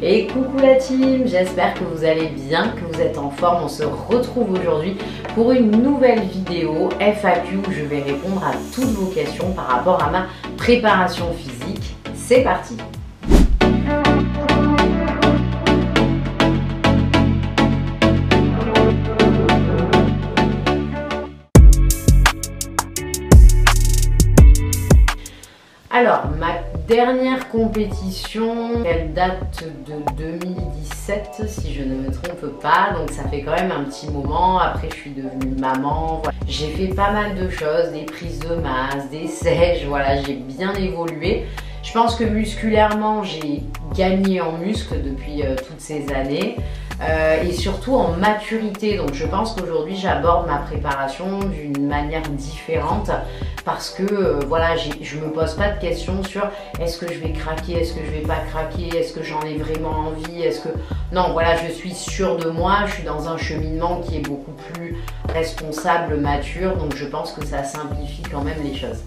Et coucou la team, j'espère que vous allez bien, que vous êtes en forme. On se retrouve aujourd'hui pour une nouvelle vidéo FAQ où je vais répondre à toutes vos questions par rapport à ma préparation physique. C'est parti! Alors, ma dernière compétition, elle date de 2017 si je ne me trompe pas, donc ça fait quand même un petit moment. Après je suis devenue maman, voilà. J'ai fait pas mal de choses, des prises de masse, des sèches, voilà, j'ai bien évolué. Je pense que musculairement j'ai gagné en muscle depuis toutes ces années. Et surtout en maturité, donc je pense qu'aujourd'hui j'aborde ma préparation d'une manière différente parce que voilà, je me pose pas de questions sur est-ce que je vais craquer, est-ce que je vais pas craquer, est-ce que j'en ai vraiment envie, non, voilà, je suis sûre de moi, je suis dans un cheminement qui est beaucoup plus responsable, mature, donc je pense que ça simplifie quand même les choses.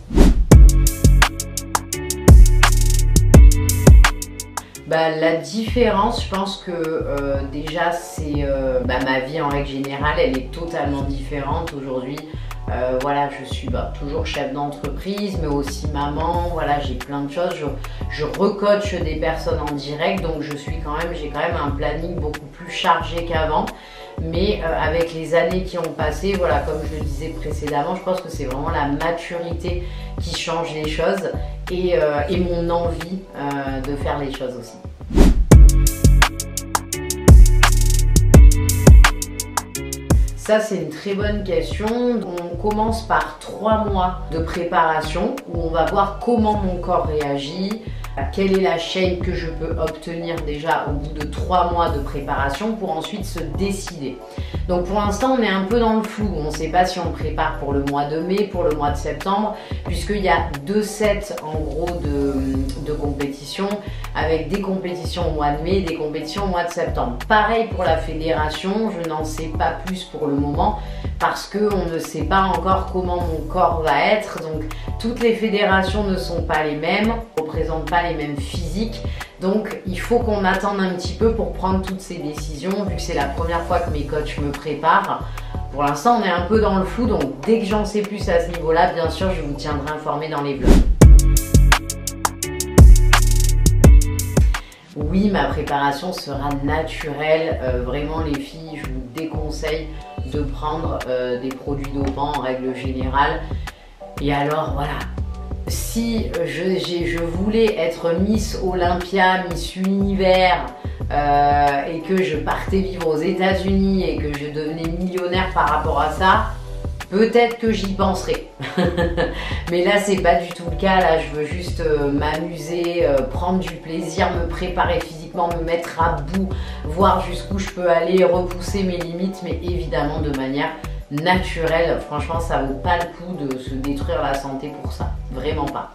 La différence, je pense que déjà c'est ma vie en règle générale, elle est totalement différente aujourd'hui. Voilà, je suis toujours chef d'entreprise, mais aussi maman. Voilà, j'ai plein de choses. Je recoach des personnes en direct, donc j'ai quand même un planning beaucoup plus chargé qu'avant. Mais avec les années qui ont passé, voilà, comme je le disais précédemment, je pense que c'est vraiment la maturité qui change les choses et mon envie de faire les choses aussi. Ça, c'est une très bonne question. On commence par 3 mois de préparation où on va voir comment mon corps réagit, quelle est la shape que je peux obtenir déjà au bout de 3 mois de préparation pour ensuite se décider. Donc pour l'instant, on est un peu dans le flou. On ne sait pas si on prépare pour le mois de mai, pour le mois de septembre, puisqu'il y a 2 sets en gros de compétitions, avec des compétitions au mois de mai et des compétitions au mois de septembre. Pareil pour la fédération, je n'en sais pas plus pour le moment parce qu'on ne sait pas encore comment mon corps va être. Donc toutes les fédérations ne sont pas les mêmes, ne représentent pas les mêmes physiques. Donc il faut qu'on attende un petit peu pour prendre toutes ces décisions vu que c'est la première fois que mes coachs me préparent. Pour l'instant on est un peu dans le flou, donc dès que j'en sais plus à ce niveau-là, bien sûr je vous tiendrai informé dans les vlogs. Oui, ma préparation sera naturelle. Vraiment les filles, je vous déconseille de prendre des produits dopants en règle générale. Et alors voilà, si je voulais être Miss Olympia, Miss Univers et que je partais vivre aux États-Unis et que je devenais millionnaire par rapport à ça, peut-être que j'y penserai. Mais là, c'est pas du tout le cas. Là, je veux juste m'amuser, prendre du plaisir, me préparer physiquement, me mettre à bout, voir jusqu'où je peux aller, repousser mes limites, mais évidemment de manière naturelle. Franchement, ça vaut pas le coup de se détruire la santé pour ça. Vraiment pas.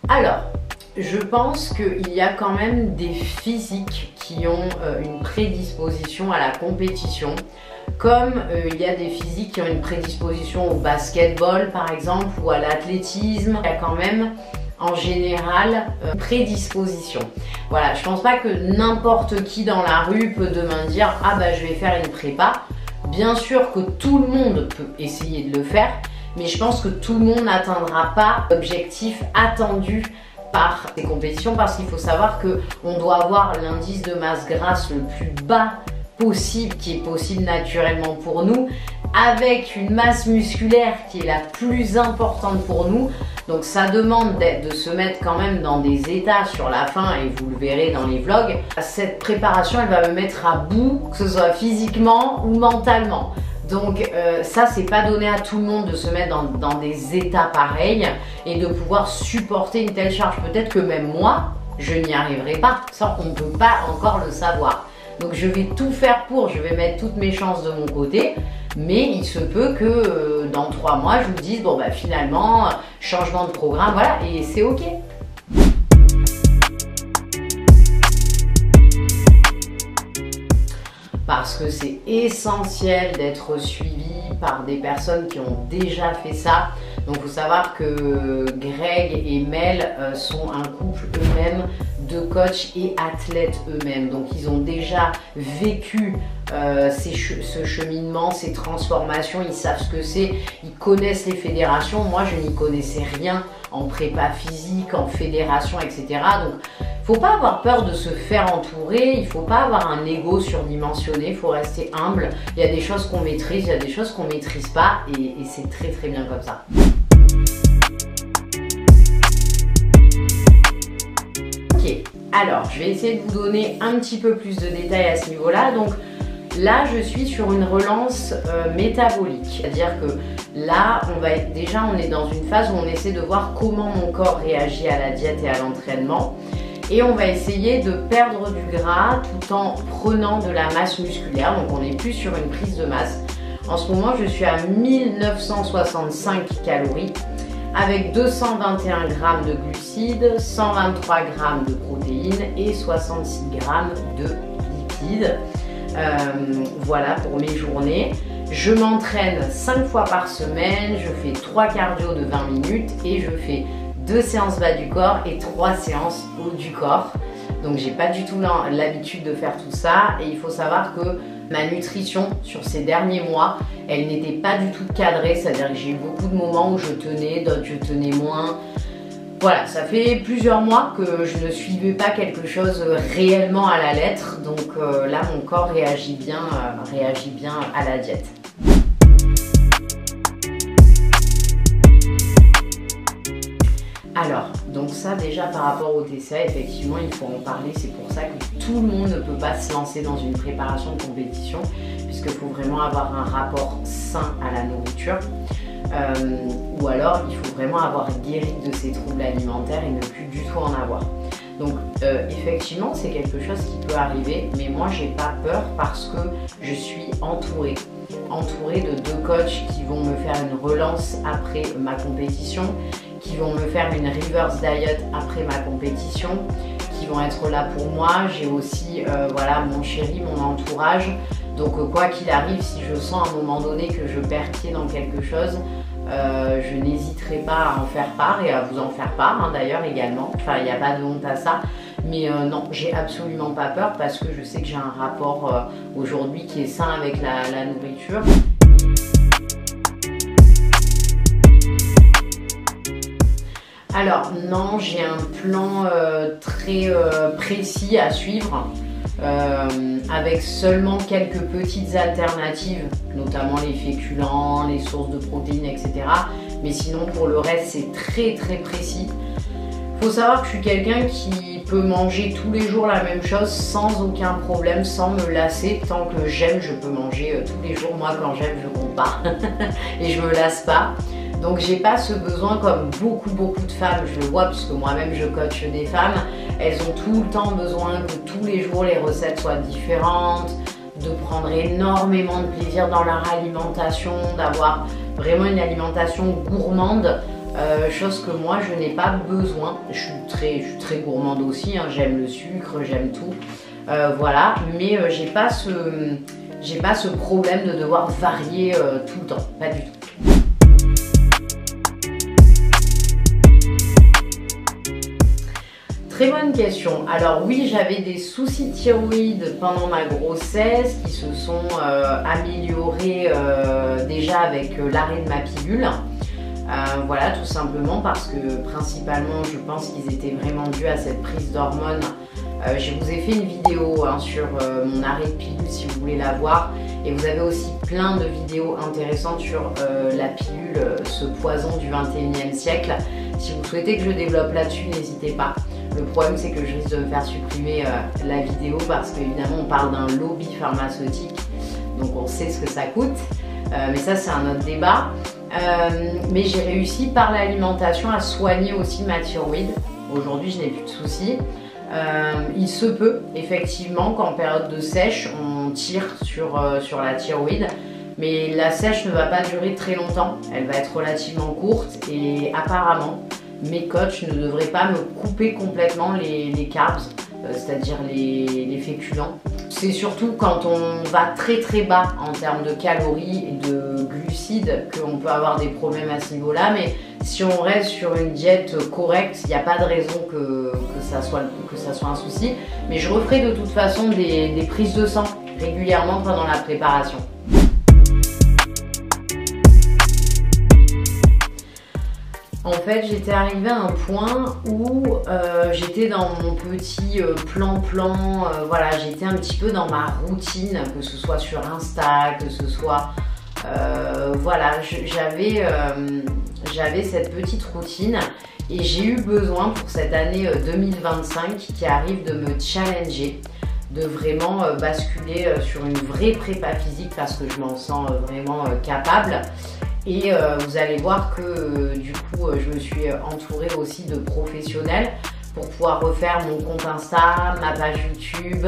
Alors, je pense qu'il y a quand même des physiques qui ont une prédisposition à la compétition, comme il y a des physiques qui ont une prédisposition au basketball par exemple ou à l'athlétisme. Il y a quand même en général une prédisposition. Voilà, je pense pas que n'importe qui dans la rue peut demain dire « Ah bah je vais faire une prépa ». Bien sûr que tout le monde peut essayer de le faire, mais je pense que tout le monde n'atteindra pas l'objectif attendu par ces compétitions parce qu'il faut savoir qu'on doit avoir l'indice de masse grasse le plus bas possible, qui est possible naturellement pour nous, avec une masse musculaire qui est la plus importante pour nous. Donc ça demande de se mettre quand même dans des états sur la fin et vous le verrez dans les vlogs. Cette préparation, elle va me mettre à bout, que ce soit physiquement ou mentalement. Donc ça, c'est pas donné à tout le monde de se mettre dans des états pareils et de pouvoir supporter une telle charge. Peut-être que même moi, je n'y arriverai pas. Ça, on ne peut pas encore le savoir. Donc je vais tout faire pour, je vais mettre toutes mes chances de mon côté. Mais il se peut que dans 3 mois, je vous dise, bon bah finalement, changement de programme, voilà, et c'est ok. Parce que c'est essentiel d'être suivi par des personnes qui ont déjà fait ça. Donc il faut savoir que Greg et Mel sont un couple eux-mêmes de coachs et athlètes eux-mêmes. Donc ils ont déjà vécu ce cheminement, ces transformations, ils savent ce que c'est, ils connaissent les fédérations. Moi je n'y connaissais rien en prépa physique, en fédération, etc. Donc faut pas avoir peur de se faire entourer, il faut pas avoir un ego surdimensionné, il faut rester humble. Il y a des choses qu'on maîtrise, il y a des choses qu'on maîtrise pas et c'est très très bien comme ça. Ok, alors je vais essayer de vous donner un petit peu plus de détails à ce niveau-là. Donc là, je suis sur une relance métabolique, c'est-à-dire que là, on est dans une phase où on essaie de voir comment mon corps réagit à la diète et à l'entraînement. Et on va essayer de perdre du gras tout en prenant de la masse musculaire. Donc on n'est plus sur une prise de masse. En ce moment, je suis à 1965 calories avec 221 g de glucides, 123 g de protéines et 66 g de lipides. Voilà pour mes journées. Je m'entraîne 5 fois par semaine, je fais 3 cardio de 20 minutes et je fais 2 séances bas du corps et 3 séances haut du corps. Donc j'ai pas du tout l'habitude de faire tout ça et il faut savoir que ma nutrition sur ces derniers mois, elle n'était pas du tout cadrée, c'est-à-dire que j'ai eu beaucoup de moments où je tenais, d'autres je tenais moins. Voilà, ça fait plusieurs mois que je ne suivais pas quelque chose réellement à la lettre, donc là mon corps réagit bien à la diète. Alors, donc ça déjà par rapport au TCA, effectivement il faut en parler, c'est pour ça que tout le monde ne peut pas se lancer dans une préparation de compétition, puisqu'il faut vraiment avoir un rapport sain à la nourriture, ou alors il faut vraiment avoir guéri de ses troubles alimentaires et ne plus du tout en avoir. Donc effectivement c'est quelque chose qui peut arriver, mais moi j'ai pas peur parce que je suis entourée de 2 coachs qui vont me faire une relance après ma compétition, qui vont me faire une reverse diet après ma compétition, qui vont être là pour moi. J'ai aussi voilà, mon chéri, mon entourage. Donc quoi qu'il arrive, si je sens à un moment donné que je perds pied dans quelque chose, je n'hésiterai pas à en faire part et à vous en faire part hein, d'ailleurs également. Enfin, il n'y a pas de honte à ça. Mais non, j'ai absolument pas peur parce que je sais que j'ai un rapport aujourd'hui qui est sain avec la nourriture. Alors non, j'ai un plan très précis à suivre avec seulement quelques petites alternatives, notamment les féculents, les sources de protéines, etc. Mais sinon pour le reste c'est très très précis. Il faut savoir que je suis quelqu'un qui peut manger tous les jours la même chose sans aucun problème, sans me lasser. Tant que j'aime, je peux manger tous les jours. Moi quand j'aime, je compte pas et je me lasse pas. Donc j'ai pas ce besoin comme beaucoup de femmes, je le vois puisque moi-même je coach des femmes, elles ont tout le temps besoin que tous les jours les recettes soient différentes, de prendre énormément de plaisir dans leur alimentation, d'avoir vraiment une alimentation gourmande, chose que moi je n'ai pas besoin. Je suis très gourmande aussi, hein, j'aime le sucre, j'aime tout, voilà, mais j'ai pas ce problème de devoir varier tout le temps, pas du tout. Très bonne question. Alors oui, j'avais des soucis de thyroïde pendant ma grossesse qui se sont améliorés déjà avec l'arrêt de ma pilule. Voilà, tout simplement parce que principalement, je pense qu'ils étaient vraiment dus à cette prise d'hormones. Je vous ai fait une vidéo hein, sur mon arrêt de pilule si vous voulez la voir. Et vous avez aussi plein de vidéos intéressantes sur la pilule, ce poison du 21e siècle. Si vous souhaitez que je développe là-dessus, n'hésitez pas. Le problème, c'est que je risque de me faire supprimer la vidéo parce qu'évidemment, on parle d'un lobby pharmaceutique. Donc, on sait ce que ça coûte. Mais ça, c'est un autre débat. Mais j'ai réussi par l'alimentation à soigner aussi ma thyroïde. Aujourd'hui, je n'ai plus de soucis. Il se peut, effectivement, qu'en période de sèche, on tire sur la thyroïde. Mais la sèche ne va pas durer très longtemps. Elle va être relativement courte et apparemment, mes coachs ne devraient pas me couper complètement les carbs. c'est-à-dire les féculents. C'est surtout quand on va très bas en termes de calories et de glucides qu'on peut avoir des problèmes à ce niveau-là, mais si on reste sur une diète correcte, il n'y a pas de raison que ça soit un souci. Mais je referai de toute façon des prises de sang régulièrement pendant la préparation. En fait, j'étais arrivée à un point où j'étais dans mon petit plan, voilà, j'étais un petit peu dans ma routine, que ce soit sur Insta, que ce soit, voilà, j'avais cette petite routine et j'ai eu besoin pour cette année 2025 qui arrive de me challenger, de vraiment basculer sur une vraie prépa physique parce que je m'en sens vraiment capable. Et vous allez voir que du coup je me suis entourée aussi de professionnels pour pouvoir refaire mon compte Insta, ma page YouTube,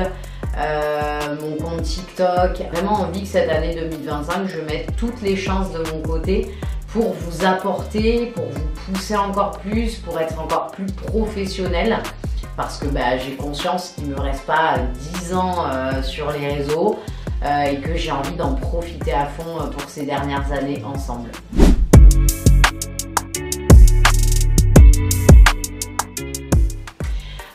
mon compte TikTok. Vraiment envie que cette année 2025 je mette toutes les chances de mon côté pour vous apporter, pour vous pousser encore plus, pour être encore plus professionnel. Parce que j'ai conscience qu'il ne me reste pas 10 ans sur les réseaux. Et que j'ai envie d'en profiter à fond pour ces dernières années ensemble.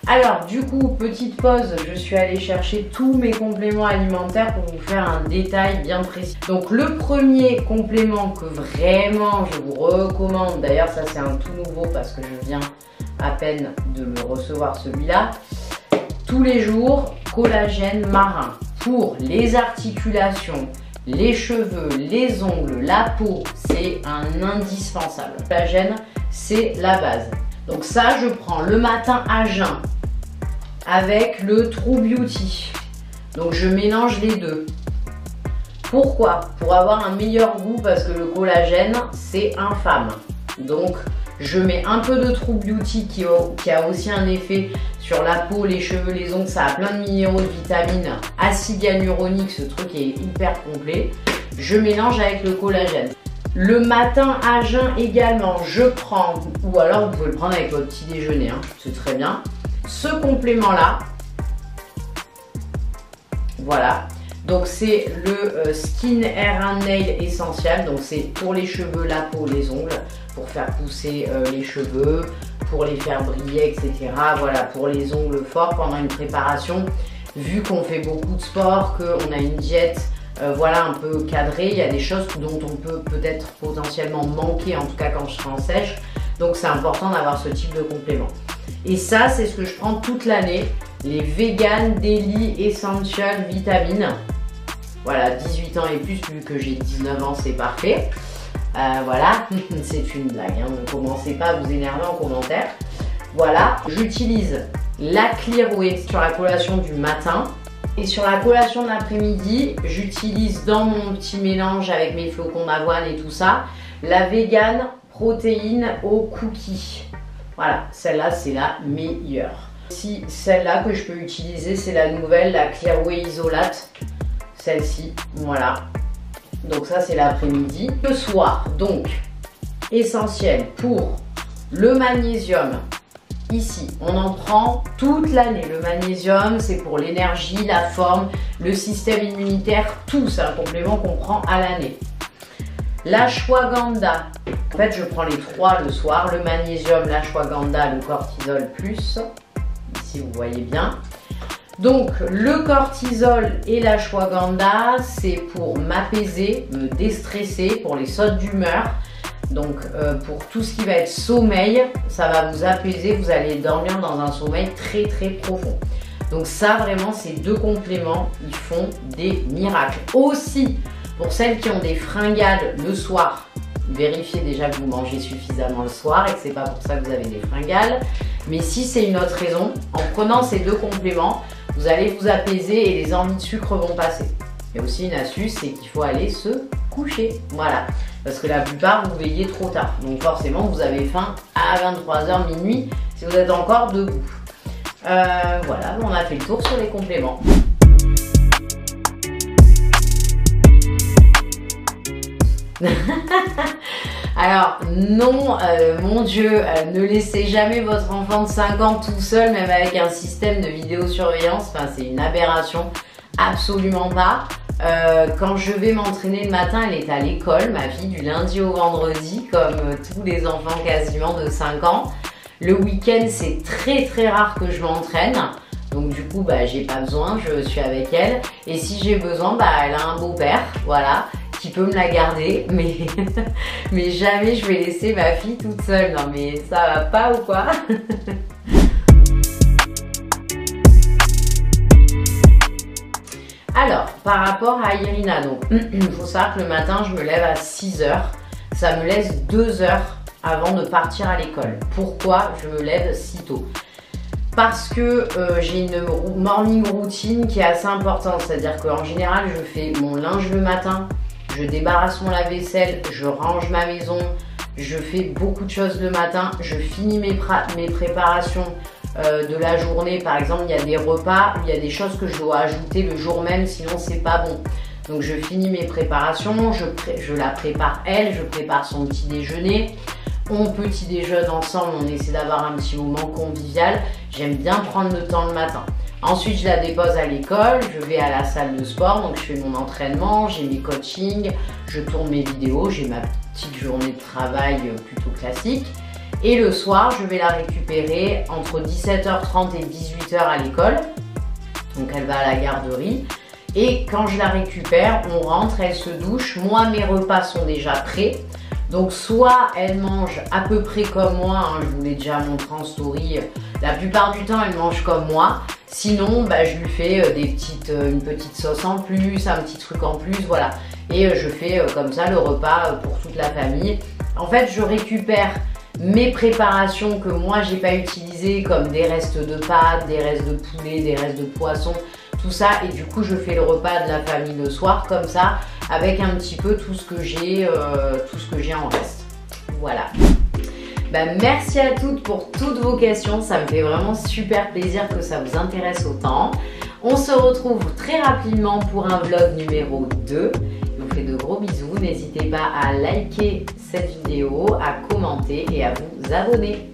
Alors du coup, petite pause, je suis allée chercher tous mes compléments alimentaires pour vous faire un détail bien précis. Donc le premier complément que vraiment je vous recommande, d'ailleurs ça c'est un tout nouveau parce que je viens à peine de le recevoir celui-là, tous les jours, collagène marin. Pour les articulations, les cheveux, les ongles, la peau, c'est un indispensable. Le collagène, c'est la base. Donc ça, je prends le matin à jeun avec le True Beauty. Donc je mélange les deux. Pourquoi? Pour avoir un meilleur goût parce que le collagène, c'est infâme. Donc je mets un peu de True Beauty qui a aussi un effet sur la peau, les cheveux, les ongles, ça a plein de minéraux, de vitamines, acide hyaluronique, ce truc est hyper complet. Je mélange avec le collagène. Le matin à jeun également, je prends, ou alors vous pouvez le prendre avec votre petit déjeuner, hein, c'est très bien. Ce complément-là, voilà. Donc c'est le Skin Hair and Nail Essential, donc c'est pour les cheveux, la peau, les ongles, pour faire pousser les cheveux, pour les faire briller, etc. Voilà, pour les ongles forts pendant une préparation. Vu qu'on fait beaucoup de sport, qu'on a une diète voilà, un peu cadrée, il y a des choses dont on peut peut-être potentiellement manquer, en tout cas quand je serai en sèche. Donc c'est important d'avoir ce type de complément. Et ça, c'est ce que je prends toute l'année, les Vegan Daily Essential Vitamines. Voilà, 18 ans et plus, vu que j'ai 19 ans, c'est parfait. Voilà, c'est une blague, hein. Ne commencez pas à vous énerver en commentaire. Voilà, j'utilise la Clear Whey sur la collation du matin. Et sur la collation de l'après-midi, j'utilise dans mon petit mélange avec mes flocons d'avoine et tout ça, la Vegan Protéine au cookie. Voilà, celle-là, c'est la meilleure. Si celle-là que je peux utiliser, c'est la nouvelle, la Clear Whey Isolate. Celle-ci, voilà. Donc ça, c'est l'après-midi. Le soir, donc, essentiel pour le magnésium. Ici, on en prend toute l'année. Le magnésium, c'est pour l'énergie, la forme, le système immunitaire, tout. C'est un complément qu'on prend à l'année. L'ashwagandha. En fait, je prends les trois le soir. Le magnésium, l'ashwagandha, le cortisol plus. Ici, vous voyez bien. Donc, le cortisol et l'ashwagandha, c'est pour m'apaiser, me déstresser, pour les sautes d'humeur. Donc, pour tout ce qui va être sommeil, ça va vous apaiser. Vous allez dormir dans un sommeil très, très profond. Donc ça, vraiment, ces deux compléments, ils font des miracles. Aussi, pour celles qui ont des fringales le soir, vérifiez déjà que vous mangez suffisamment le soir et que c'est pas pour ça que vous avez des fringales. Mais si c'est une autre raison, en prenant ces deux compléments, vous allez vous apaiser et les envies de sucre vont passer. Il y a aussi une astuce, c'est qu'il faut aller se coucher. Voilà. Parce que la plupart, vous veillez trop tard. Donc forcément, vous avez faim à 23h, minuit, si vous êtes encore debout. Voilà, on a fait le tour sur les compléments. Alors non, mon Dieu, ne laissez jamais votre enfant de 5 ans tout seul, même avec un système de vidéosurveillance, enfin c'est une aberration, absolument pas. Quand je vais m'entraîner le matin, elle est à l'école, ma fille, du lundi au vendredi, comme tous les enfants quasiment de 5 ans. Le week-end, c'est très rare que je m'entraîne. Donc du coup, j'ai pas besoin, je suis avec elle. Et si j'ai besoin, elle a un beau-père, voilà, qui peut me la garder. Mais, mais jamais je vais laisser ma fille toute seule. Non mais ça va pas ou quoi? Alors, par rapport à Irina, donc, il faut savoir que le matin, je me lève à 6 h. Ça me laisse 2 heures avant de partir à l'école. Pourquoi je me lève si tôt? Parce que j'ai une morning routine qui est assez importante. C'est-à-dire qu'en général, je fais mon linge le matin, je débarrasse mon lave-vaisselle, je range ma maison, je fais beaucoup de choses le matin, je finis mes préparations de la journée. Par exemple, il y a des repas, il y a des choses que je dois ajouter le jour même, sinon c'est pas bon. Donc je finis mes préparations, je la prépare elle, je prépare son petit déjeuner. On petit déjeune ensemble, on essaie d'avoir un petit moment convivial. J'aime bien prendre le temps le matin. Ensuite, je la dépose à l'école, je vais à la salle de sport, donc je fais mon entraînement, j'ai mes coachings, je tourne mes vidéos, j'ai ma petite journée de travail plutôt classique. Et le soir, je vais la récupérer entre 17h30 et 18h à l'école. Donc elle va à la garderie. Et quand je la récupère, on rentre, elle se douche. Moi, mes repas sont déjà prêts. Donc soit elle mange à peu près comme moi, je vous l'ai déjà montré en story, la plupart du temps elle mange comme moi, sinon je lui fais une petite sauce en plus, un petit truc en plus, voilà. Et je fais comme ça le repas pour toute la famille. En fait je récupère mes préparations que moi j'ai pas utilisées, comme des restes de pâtes, des restes de poulet, des restes de poisson, tout ça, et du coup je fais le repas de la famille le soir comme ça, avec un petit peu tout ce que j'ai en reste. Voilà. Merci à toutes pour toutes vos questions, ça me fait vraiment super plaisir que ça vous intéresse autant. On se retrouve très rapidement pour un vlog numéro 2. Je vous fais de gros bisous, n'hésitez pas à liker cette vidéo, à commenter et à vous abonner.